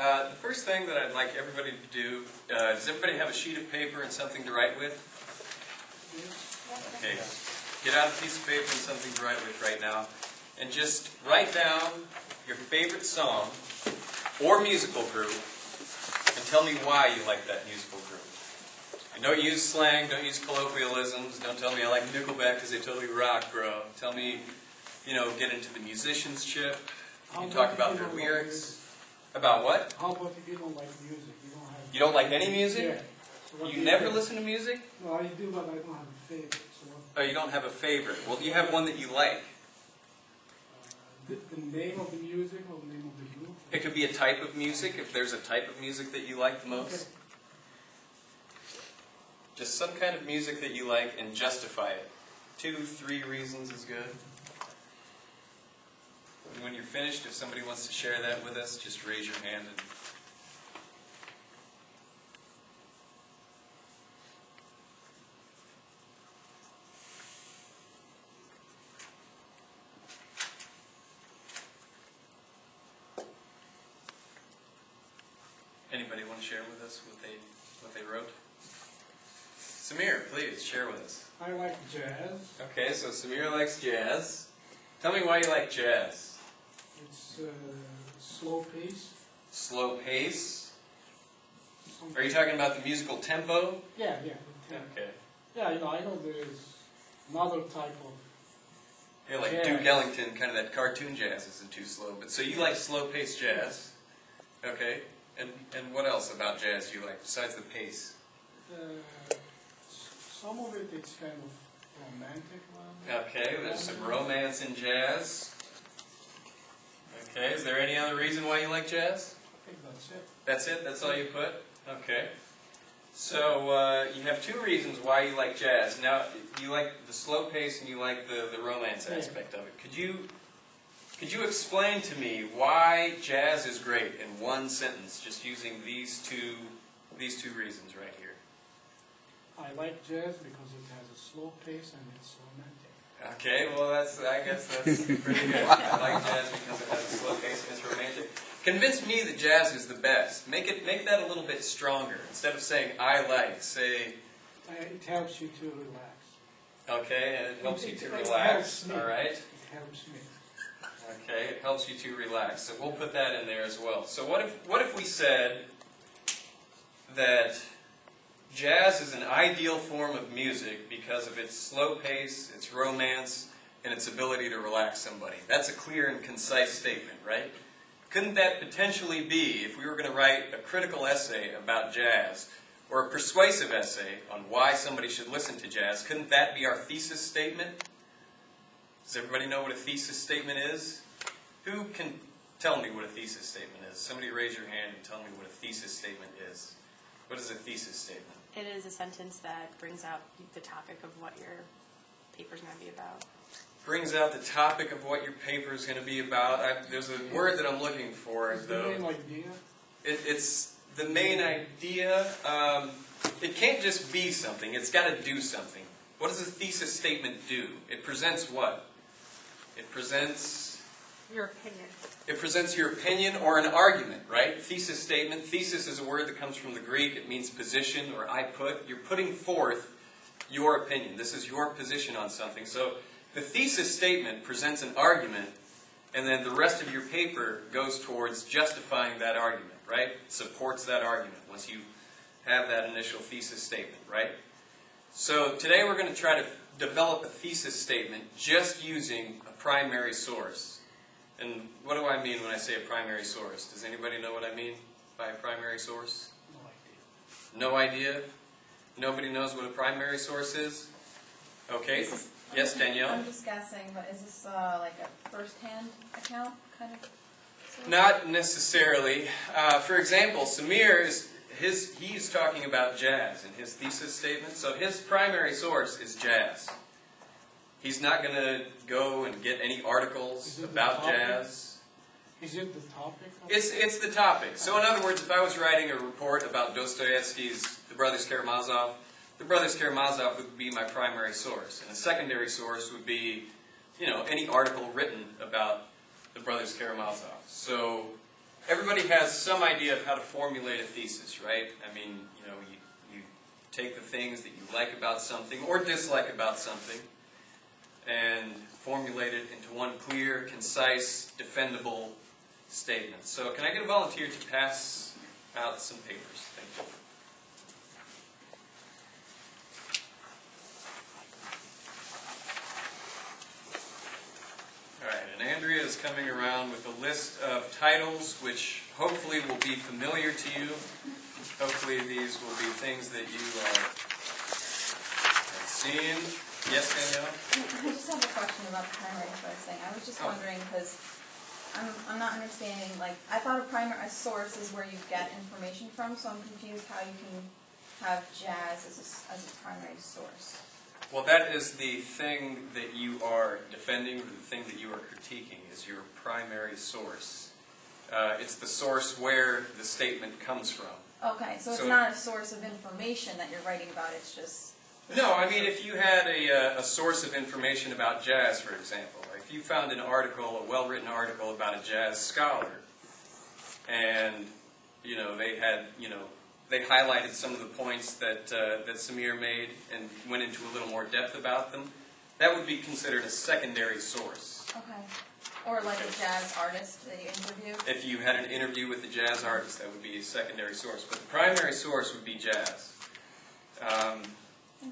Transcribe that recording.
The first thing that I'd like everybody to do, does everybody have a sheet of paper and something to write with? Okay, get out a piece of paper and something to write with right now, and just write down your favorite song or musical group, and tell me why you like that musical group. And don't use slang, don't use colloquialisms, don't tell me I like Nickelback because they totally rock, bro. Tell me, get into the musicianship. You can talk about their lyrics. About what? How about if you don't like music? You don't like any music? Yeah. So You never listen to music? No, I do, but I don't have a favorite. So Oh, you don't have a favorite. Well, do you have one that you like? the name of the music or the name of the group? It could be a type of music, if there's a type of music that you like the most. Okay. Just some kind of music that you like and justify it. 2, 3 reasons is good. And when you're finished, if somebody wants to share that with us, just raise your hand. Anybody want to share with us what they wrote? Samir, please share with us. I like jazz. Okay, so Samir likes jazz. Tell me why you like jazz. It's slow pace. Slow pace. Something. Are you talking about the musical tempo? Yeah. Okay. Yeah, I know there's another type of. Yeah, like jazz. Duke Ellington, kind of that cartoon jazz isn't too slow. But so you like slow paced jazz. Okay. And what else about jazz do you like besides the pace? Some of it's kind of romantic. Okay, there's some romance in jazz. Okay, is there any other reason why you like jazz? I think that's it. That's it? That's all you put? Okay. So you have 2 reasons why you like jazz. Now, you like the slow pace and you like the romance aspect of it. Could you explain to me why jazz is great in one sentence, just using these two reasons right here? I like jazz because it has a slow pace and it's romantic. Okay, well I guess that's pretty good. I like jazz because it has a slow pace and it's romantic. Convince me that jazz is the best. Make that a little bit stronger. Instead of saying I like, say It helps you to relax. okay, and it helps you to It relax. helps me. All right. It helps me. Okay, it helps you to relax. So we'll put that in there as well. So what if we said that jazz is an ideal form of music because of its slow pace, its romance, and its ability to relax somebody? That's a clear and concise statement, right? Couldn't that potentially be, if we were going to write a critical essay about jazz, or a persuasive essay on why somebody should listen to jazz, couldn't that be our thesis statement? Does everybody know what a thesis statement is? Who can tell me what a thesis statement is? Somebody raise your hand and tell me what a thesis statement is. What is a thesis statement? It is a sentence that brings out the topic of what your paper is going to be about. Brings out the topic of what your paper is going to be about. There's a word that I'm looking for, Is the though. main idea? It's the main idea. It can't just be something. It's got to do something. What does a thesis statement do? It presents what? It presents Your opinion. It presents your opinion or an argument, right? Thesis statement. Thesis is a word that comes from the Greek. It means position or I put. You're putting forth your opinion. This is your position on something. So the thesis statement presents an argument, and then the rest of your paper goes towards justifying that argument, right? It supports that argument once you have that initial thesis statement, right? So today we're going to try to develop a thesis statement just using a primary source. And what do I mean when I say a primary source? Does anybody know what I mean by a primary source? No idea. No idea? Nobody knows what a primary source is? Okay. Yes, Danielle? I'm just guessing, but is this like a first-hand account kind of? Not necessarily. For example, Samir he's talking about jazz in his thesis statement. So his primary source is jazz. He's not going to go and get any articles about jazz. Is it the topic? It's the topic. So in other words, if I was writing a report about Dostoevsky's The Brothers Karamazov, the Brothers Karamazov would be my primary source. And a secondary source would be, any article written about the Brothers Karamazov. So everybody has some idea of how to formulate a thesis, right? I mean, you take the things that you like about something or dislike about something and formulate it into one clear, concise, defendable statement. So can I get a volunteer to pass out some papers? Thank you. All right, and Andrea is coming around with a list of titles which hopefully will be familiar to you. Hopefully these will be things that you have seen. Yes, Danielle? I just have a question about the primary source thing. I was just wondering, because I'm not understanding, like, I thought a source is where you get information from, so I'm confused how you can have jazz as a primary source. Well, that is the thing that you are defending, or the thing that you are critiquing, is your primary source. It's the source where the statement comes from. Okay, so it's not a source of information that you're writing about, it's just... No, I mean, if you had a source of information about jazz, for example, if you found an article, a well-written article about a jazz scholar, and, they had, they highlighted some of the points that Samir made and went into a little more depth about them, that would be considered a secondary source. Okay. Or like a jazz artist that you interview? If you had an interview with a jazz artist, that would be a secondary source. But the primary source would be jazz.